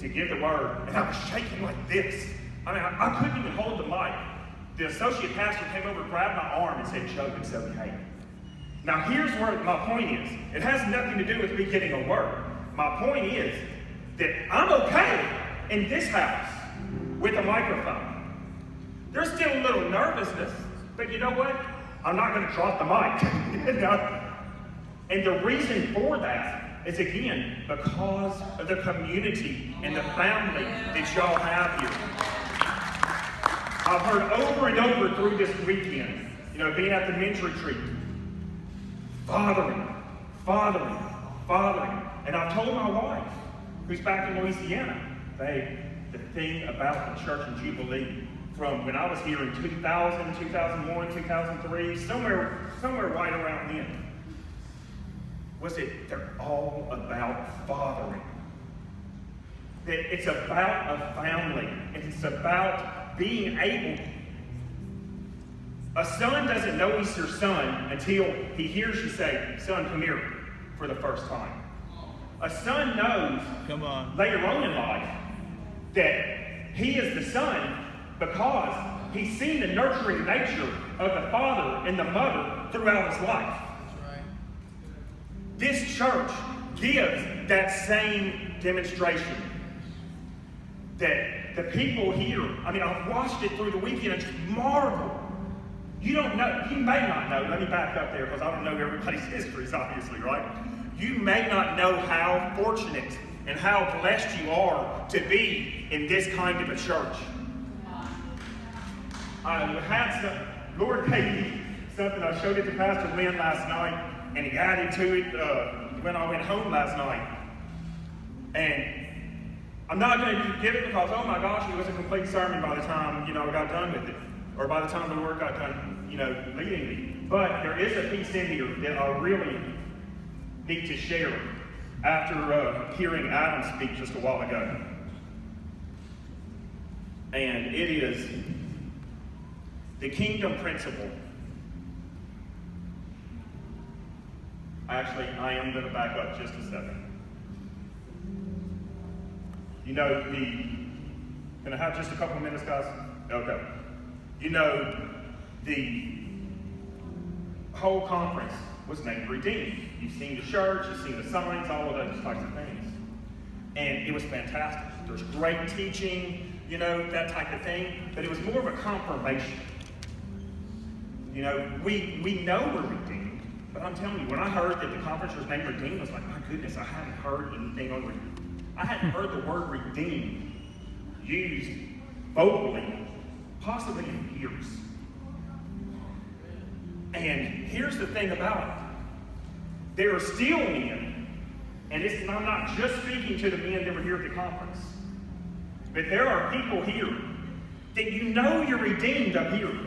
to give the word, and I was shaking like this. I mean, I couldn't even hold the mic. The associate pastor came over, grabbed my arm, and said, "Chuck, it's okay." Now, here's where my point is. It has nothing to do with me getting a word. My point is that I'm okay in this house with a microphone. There's still a little nervousness, but you know what? I'm not going to drop the mic. You know? And the reason for that is, again, because of the community and the family that y'all have here. I've heard over and over through this weekend, you know, being at the men's retreat, fathering. And I've told my wife, who's back in Louisiana, babe, the thing about the church in Jubilee, from when I was here in 2000, 2001, 2003, somewhere right around then, was that they're all about fathering. That it's about a family. It's about being able. A son doesn't know he's your son until he hears you say, "Son, come here," for the first time. A son knows later on in life that he is the son because he's seen the nurturing nature of the father and the mother throughout his life. This church gives that same demonstration. That the people here, I mean, I've watched it through the weekend and just marvel. You don't know, you may not know, let me back up there because I don't know everybody's histories, obviously, right? You may not know how fortunate and how blessed you are to be in this kind of a church. Lord gave me something. I showed it to Pastor Lynn last night, and he added to it when I went home last night. And I'm not going to give it because, oh my gosh, it was a complete sermon by the time, I got done with it. Or by the time the Lord got done, leading me. But there is a piece in here that I really need to share after hearing Adam speak just a while ago. And it is the kingdom principle. Actually, I am going to back up just a second. Can I have just a couple of minutes, guys? Okay. The whole conference was named Redeemed. You've seen the church, you've seen the signs, all of those types of things. And it was fantastic. There's great teaching, that type of thing. But it was more of a confirmation. We know we're redeemed. But I'm telling you, when I heard that the conference was named Redeemed, I was like, my goodness, I hadn't heard anything on Redeemed. I hadn't heard the word redeemed used vocally, possibly in years. And here's the thing about it. There are still men, and I'm not just speaking to the men that were here at the conference, but there are people here that you're redeemed up here.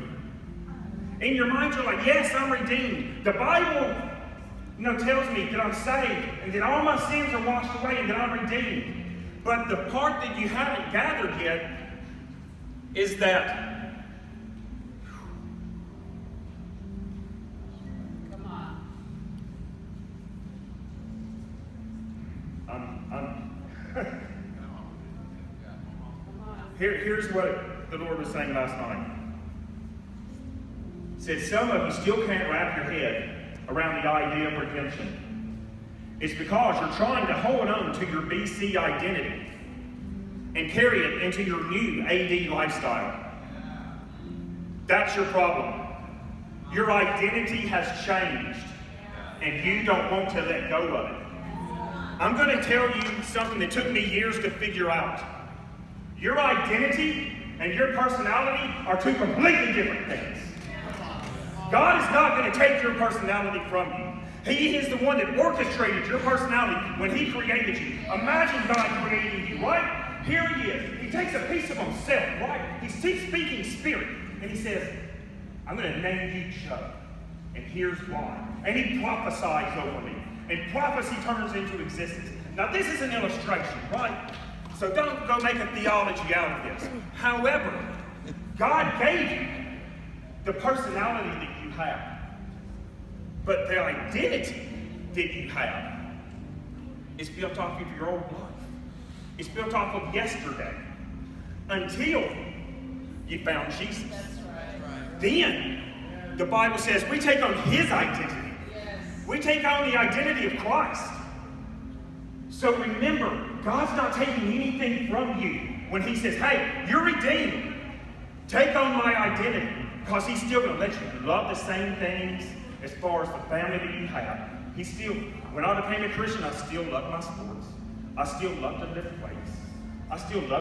In your mind, you're like, yes, I'm redeemed. The Bible tells me that I'm saved and that all my sins are washed away and that I'm redeemed. But the part that you haven't gathered yet is that come on. Here's what the Lord was saying last night. He said, some of you still can't wrap your head around the idea of redemption. It's because you're trying to hold on to your BC identity and carry it into your new AD lifestyle. That's your problem. Your identity has changed, and you don't want to let go of it. I'm going to tell you something that took me years to figure out. Your identity and your personality are two completely different things. God is not going to take your personality from you. He is the one that orchestrated your personality when He created you. Imagine God creating you, right? Here He is. He takes a piece of Himself, right? He's speaking spirit. And He says, I'm going to name you Chuck. And here's why. And He prophesies over me. And prophecy turns into existence. Now this is an illustration, right? So don't go make a theology out of this. However, God gave you the personality that you have. But the identity that you have is built off of your old life. It's built off of yesterday. Until you found Jesus. That's right. Then, the Bible says we take on his identity. Yes. We take on the identity of Christ. So remember, God's not taking anything from you when he says, hey, you're redeemed. Take on my identity. Because he's still going to let you love the same things as far as the family that you have. When I became a Christian, I still loved my sports. I still loved to lift weights. I still loved